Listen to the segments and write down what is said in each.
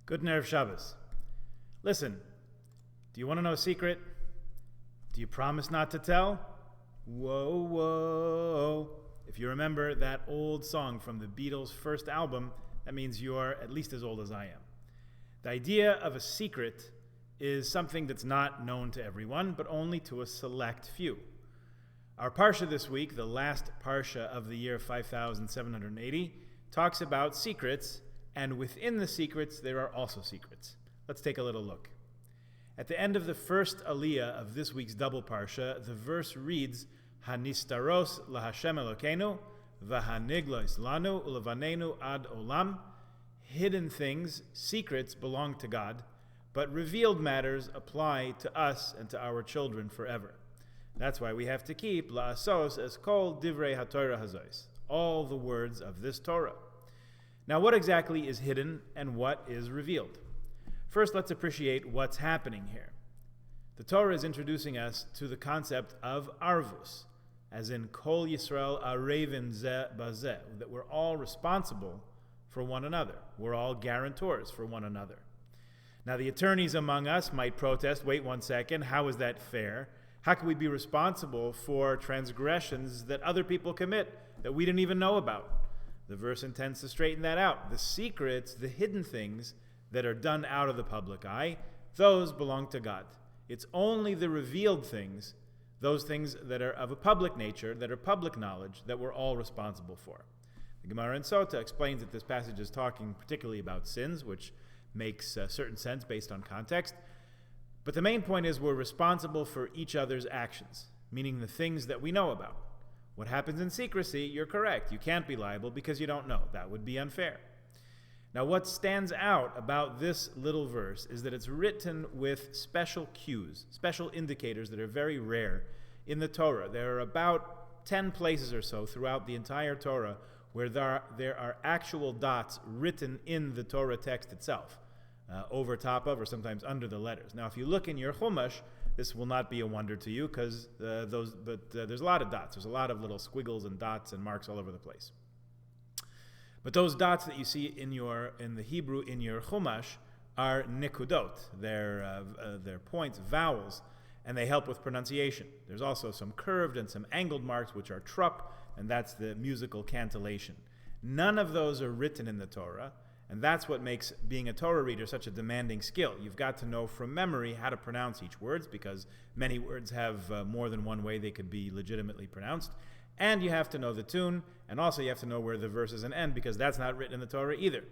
Good Erev Shabbos. Listen, do you want to know a secret? Do you promise not to tell? Whoa, whoa. If you remember that old song from the Beatles' first album, that means you're at least as old as I am. The idea of a secret is something that's not known to everyone, but only to a select few. Our Parsha this week, the last Parsha of the year 5780, talks about secrets, and within the secrets, there are also secrets. Let's take a little look. At the end of the first aliyah of this week's double Parsha, the verse reads, Hanistaros laHashem Elokeinu, v'haniglos lanu ulevanenu ad olam. Hidden things, secrets, belong to God, but revealed matters apply to us and to our children forever. That's why we have to keep la'asos es kol divrei haTorah hazois, all the words of this Torah. Now, what exactly is hidden and what is revealed? First, let's appreciate what's happening here. The Torah is introducing us to the concept of arvus, as in kol Yisrael arevin zeh bazeh, that we're all responsible for one another. We're all guarantors for one another. Now, the attorneys among us might protest, wait one second, how is that fair? How can we be responsible for transgressions that other people commit that we didn't even know about? The verse intends to straighten that out. The secrets, the hidden things that are done out of the public eye, those belong to God. It's only the revealed things, those things that are of a public nature, that are public knowledge, that we're all responsible for. The Gemara in Sota explains that this passage is talking particularly about sins, which makes certain sense based on context. But the main point is we're responsible for each other's actions, meaning the things that we know about. What happens in secrecy, you're correct. You can't be liable because you don't know. That would be unfair. Now, what stands out about this little verse is that it's written with special cues, special indicators that are very rare in the Torah. There are about 10 places or so throughout the entire Torah where there are actual dots written in the Torah text itself, over top of or sometimes under the letters. Now, if you look in your Chumash, this will not be a wonder to you because there's a lot of dots. There's a lot of little squiggles and dots and marks all over the place. But those dots that you see in the Hebrew in your Chumash are nikudot. They're points, vowels, and they help with pronunciation. There's also some curved and some angled marks, which are trup, and that's the musical cantillation. None of those are written in the Torah, and that's what makes being a Torah reader such a demanding skill. You've got to know from memory how to pronounce each word, because many words have more than one way they could be legitimately pronounced. And you have to know the tune, and also you have to know where the verses end, because that's not written in the Torah either.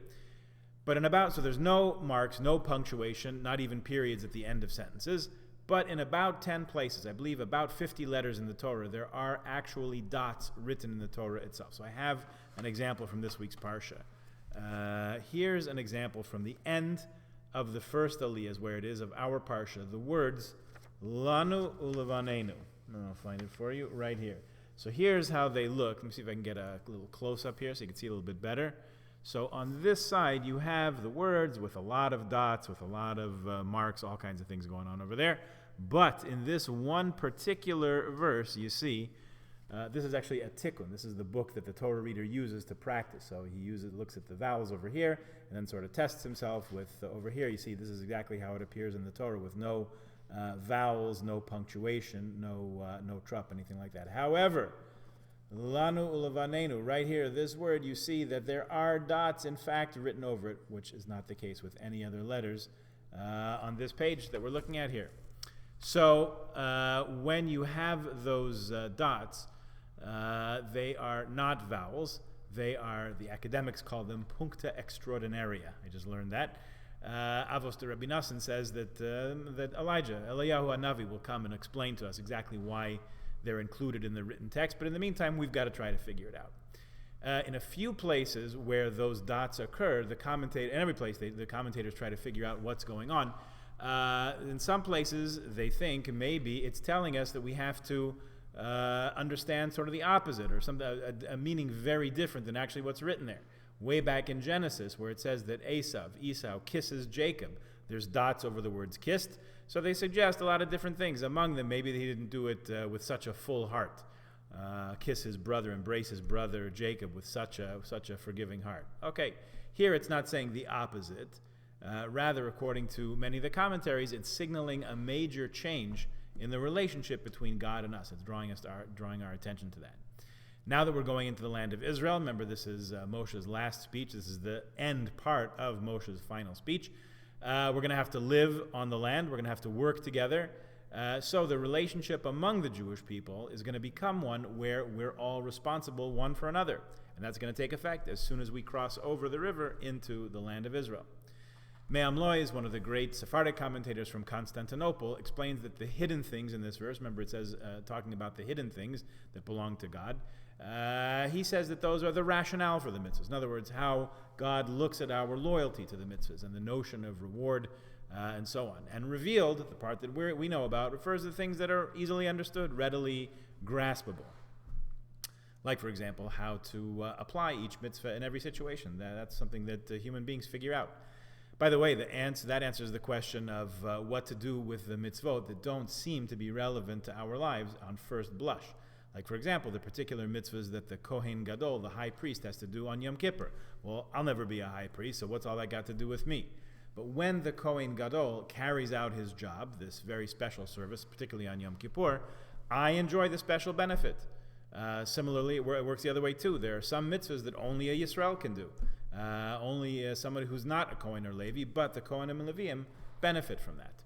So there's no marks, no punctuation, not even periods at the end of sentences. But in about 10 places, I believe about 50 letters in the Torah, there are actually dots written in the Torah itself. So I have an example from this week's Parsha. Here's an example from the end of the first aliyah, where it is of our Parsha, the words, Lanu ulevanenu. I'll find it for you right here. So here's how they look. Let me see if I can get a little close-up here so you can see a little bit better. So on this side, you have the words with a lot of dots, with a lot of marks, all kinds of things going on over there. But in this one particular verse, you see, this is actually a tikkun. This is the book that the Torah reader uses to practice. So he looks at the vowels over here, and then sort of tests himself with over here. You see, this is exactly how it appears in the Torah, with no vowels, no punctuation, no trup, anything like that. However, lanu ulevanenu, right here, this word, you see that there are dots, in fact, written over it, which is not the case with any other letters on this page that we're looking at here. So when you have those dots, they are not vowels. The academics call them puncta extraordinaria. I just learned that. Avos de Rabbi Nassan says that Eliyahu Hanavi will come and explain to us exactly why they're included in the written text. But in the meantime, we've got to try to figure it out. In a few places where those dots occur, in every place, the commentators try to figure out what's going on. In some places, they think maybe it's telling us that we have to understand sort of the opposite, or a meaning very different than actually what's written there. Way back in Genesis, where it says that Esau kisses Jacob, there's dots over the words kissed, so they suggest a lot of different things. Among them, maybe he didn't do it with such a full heart. Kiss his brother, embrace his brother Jacob with such a forgiving heart. Okay, here it's not saying the opposite. Rather, according to many of the commentaries, it's signaling a major change in the relationship between God and us. It's drawing our attention to that. Now that we're going into the land of Israel, remember this is Moshe's last speech. This is the end part of Moshe's final speech. We're going to have to live on the land. We're going to have to work together. So the relationship among the Jewish people is going to become one where we're all responsible one for another. And that's going to take effect as soon as we cross over the river into the land of Israel. Me'am Lois, one of the great Sephardic commentators from Constantinople, explains that the hidden things in this verse, remember it says, talking about the hidden things that belong to God, he says that those are the rationale for the mitzvahs. In other words, how God looks at our loyalty to the mitzvahs and the notion of reward and so on. And revealed, the part that we know about, refers to things that are easily understood, readily graspable. Like, for example, how to apply each mitzvah in every situation. That's something that human beings figure out. By the way, that answers the question of what to do with the mitzvot that don't seem to be relevant to our lives on first blush. Like, for example, the particular mitzvahs that the Kohen Gadol, the high priest, has to do on Yom Kippur. Well, I'll never be a high priest, so what's all that got to do with me? But when the Kohen Gadol carries out his job, this very special service, particularly on Yom Kippur, I enjoy the special benefit. Similarly, it works the other way too. There are some mitzvahs that only a Yisrael can do. Only somebody who's not a Kohen or Levi, but the Kohanim and Leviim benefit from that.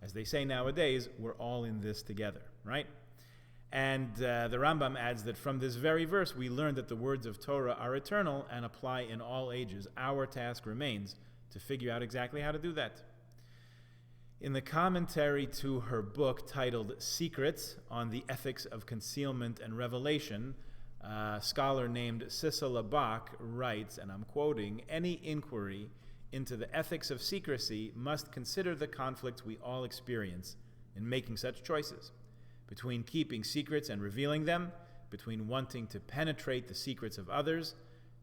As they say nowadays, we're all in this together, right? And the Rambam adds that from this very verse, we learn that the words of Torah are eternal and apply in all ages. Our task remains to figure out exactly how to do that. In the commentary to her book titled Secrets on the Ethics of Concealment and Revelation, a scholar named Sissela Bach writes, and I'm quoting, "Any inquiry into the ethics of secrecy must consider the conflicts we all experience in making such choices, between keeping secrets and revealing them, between wanting to penetrate the secrets of others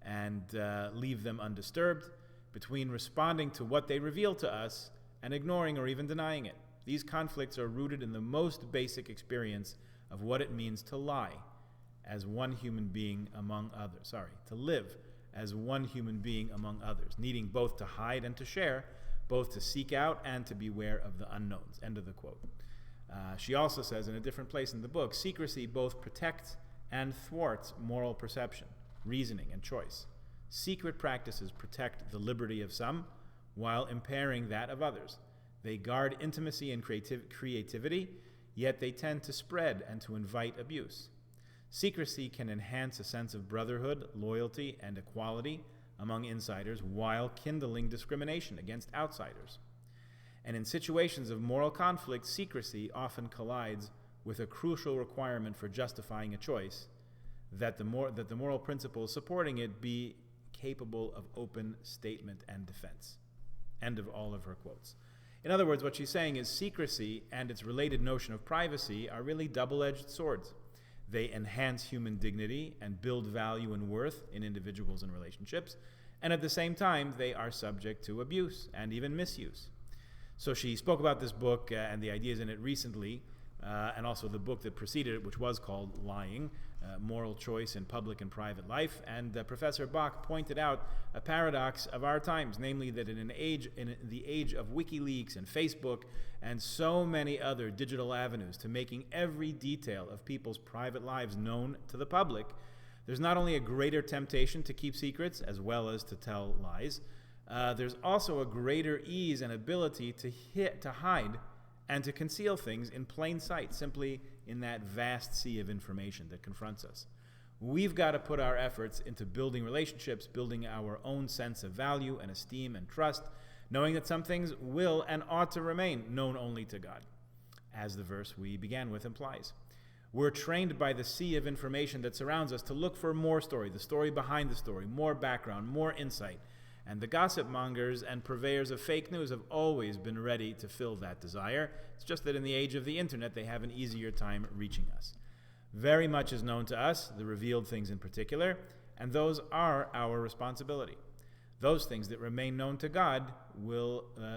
and leave them undisturbed, between responding to what they reveal to us and ignoring or even denying it. These conflicts are rooted in the most basic experience of what it means to lie as one human being among others. To live as one human being among others, needing both to hide and to share, both to seek out and to beware of the unknowns." End of the quote. She also says in a different place in the book, secrecy both protects and thwarts moral perception, reasoning, and choice. Secret practices protect the liberty of some while impairing that of others. They guard intimacy and creativity, yet they tend to spread and to invite abuse. Secrecy can enhance a sense of brotherhood, loyalty, and equality among insiders while kindling discrimination against outsiders. And in situations of moral conflict, secrecy often collides with a crucial requirement for justifying a choice, that the moral principles supporting it be capable of open statement and defense. End of all of her quotes. In other words, what she's saying is secrecy and its related notion of privacy are really double-edged swords. They enhance human dignity and build value and worth in individuals and relationships, and at the same time, they are subject to abuse and even misuse. So she spoke about this book and the ideas in it recently, and also the book that preceded it, which was called Lying, Moral Choice in Public and Private Life. And Professor Bach pointed out a paradox of our times, namely that in the age of WikiLeaks and Facebook and so many other digital avenues to making every detail of people's private lives known to the public, there's not only a greater temptation to keep secrets as well as to tell lies, there's also a greater ease and ability to hide and to conceal things in plain sight, simply in that vast sea of information that confronts us. We've got to put our efforts into building relationships, building our own sense of value and esteem and trust, knowing that some things will and ought to remain known only to God, as the verse we began with implies. We're trained by the sea of information that surrounds us to look for more story, the story behind the story, more background, more insight. And the gossip mongers and purveyors of fake news have always been ready to fill that desire. It's just that in the age of the internet, they have an easier time reaching us. Very much is known to us, the revealed things in particular, and those are our responsibility. Those things that remain known to God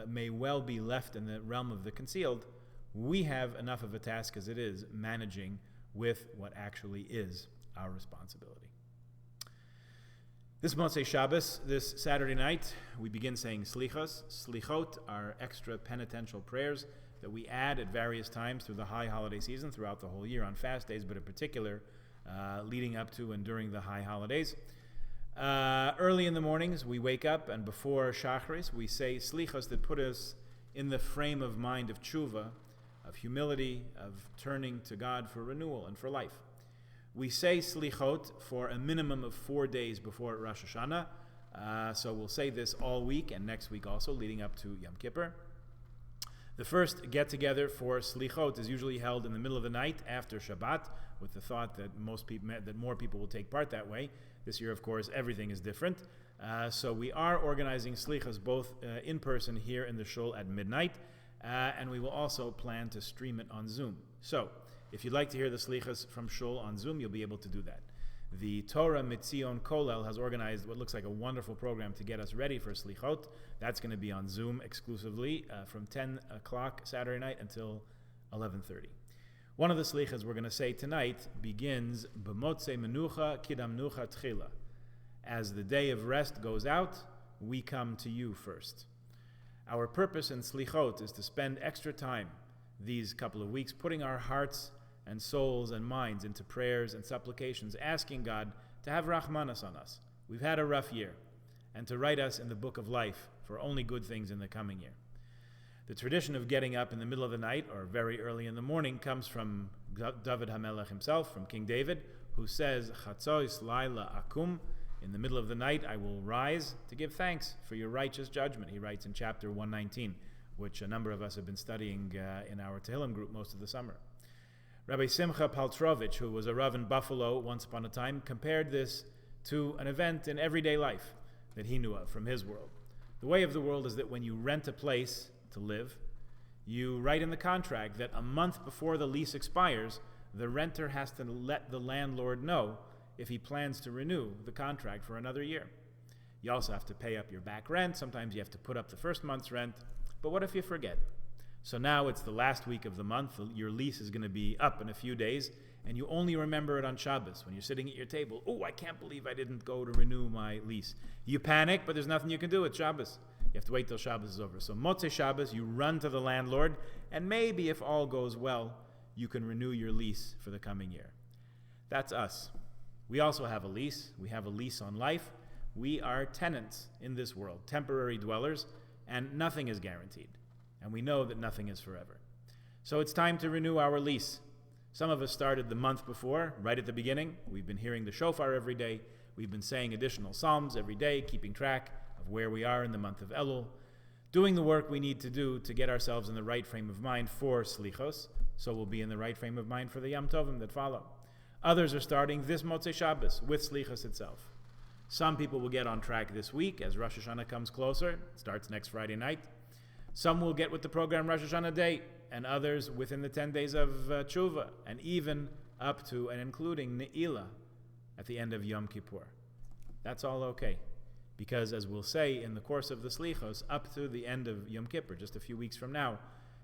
may well be left in the realm of the concealed. We have enough of a task as it is managing with what actually is our responsibility. This Motzei Shabbos, this Saturday night, we begin saying Slichos. Slichot are extra penitential prayers that we add at various times through the high holiday season, throughout the whole year on fast days, but in particular leading up to and during the high holidays. Early in the mornings, we wake up, and before Shacharis, we say Slichos that put us in the frame of mind of tshuva, of humility, of turning to God for renewal and for life. We say Slichot for a minimum of 4 days before Rosh Hashanah. So we'll say this all week and next week also, leading up to Yom Kippur. The first get-together for Slichot is usually held in the middle of the night after Shabbat, with the thought that more people will take part that way. This year, of course, everything is different. So we are organizing Slichos both in person here in the shul at midnight, and we will also plan to stream it on Zoom. So if you'd like to hear the Slichos from shul on Zoom, you'll be able to do that. The Torah Mitzion Kolel has organized what looks like a wonderful program to get us ready for Slichot. That's going to be on Zoom exclusively from 10 o'clock Saturday night until 11:30. One of the Slichos we're going to say tonight begins B'motzei Menucha Kidamnucha Tchila. As the day of rest goes out, we come to you first. Our purpose in Slichot is to spend extra time these couple of weeks putting our hearts and souls and minds into prayers and supplications, asking God to have Rachmanas on us. We've had a rough year, and to write us in the book of life for only good things in the coming year. The tradition of getting up in the middle of the night or very early in the morning comes from David HaMelech himself, from King David, who says, Chatzois Laila Akum, in the middle of the night I will rise to give thanks for your righteous judgment. He writes in chapter 119, which a number of us have been studying in our Tehillim group most of the summer. Rabbi Simcha Paltrovich, who was a Rav in Buffalo once upon a time, compared this to an event in everyday life that he knew of from his world. The way of the world is that when you rent a place to live, you write in the contract that a month before the lease expires, the renter has to let the landlord know if he plans to renew the contract for another year. You also have to pay up your back rent. Sometimes you have to put up the first month's rent. But what if you forget? So now it's the last week of the month. Your lease is going to be up in a few days, and you only remember it on Shabbos when you're sitting at your table. Oh, I can't believe I didn't go to renew my lease. You panic, but there's nothing you can do. It's Shabbos. You have to wait till Shabbos is over. So Motzei Shabbos, you run to the landlord, and maybe if all goes well, you can renew your lease for the coming year. That's us. We also have a lease. We have a lease on life. We are tenants in this world, temporary dwellers, and nothing is guaranteed. And we know that nothing is forever. So it's time to renew our lease. Some of us started the month before, right at the beginning. We've been hearing the shofar every day. We've been saying additional psalms every day, keeping track of where we are in the month of Elul, doing the work we need to do to get ourselves in the right frame of mind for Slichos, so we'll be in the right frame of mind for the Yom Tovim that follow. Others are starting this Motzei Shabbos with Slichos itself. Some people will get on track this week as Rosh Hashanah comes closer. It starts next Friday night. Some will get with the program Rosh Hashanah day, and others within the 10 days of Tshuva, and even up to and including Ne'ilah at the end of Yom Kippur. That's all okay, because as we'll say in the course of the Slichos, up to the end of Yom Kippur, just a few weeks from now,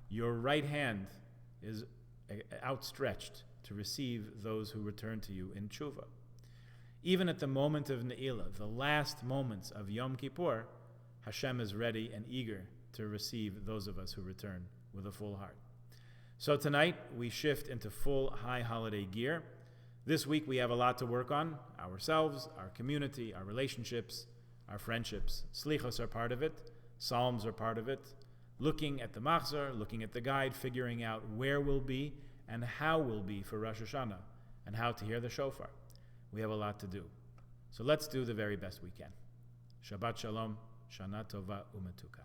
your right hand is outstretched to receive those who return to you in Tshuva. Even at the moment of Ne'ilah, the last moments of Yom Kippur, Hashem is ready and eager to receive those of us who return with a full heart. So tonight, we shift into full high holiday gear. This week, we have a lot to work on. Ourselves, our community, our relationships, our friendships. Slichos are part of it. Psalms are part of it. Looking at the Machzor, looking at the guide, figuring out where we'll be and how we'll be for Rosh Hashanah, and how to hear the shofar. We have a lot to do. So let's do the very best we can. Shabbat Shalom, Shana Tova Umetuka.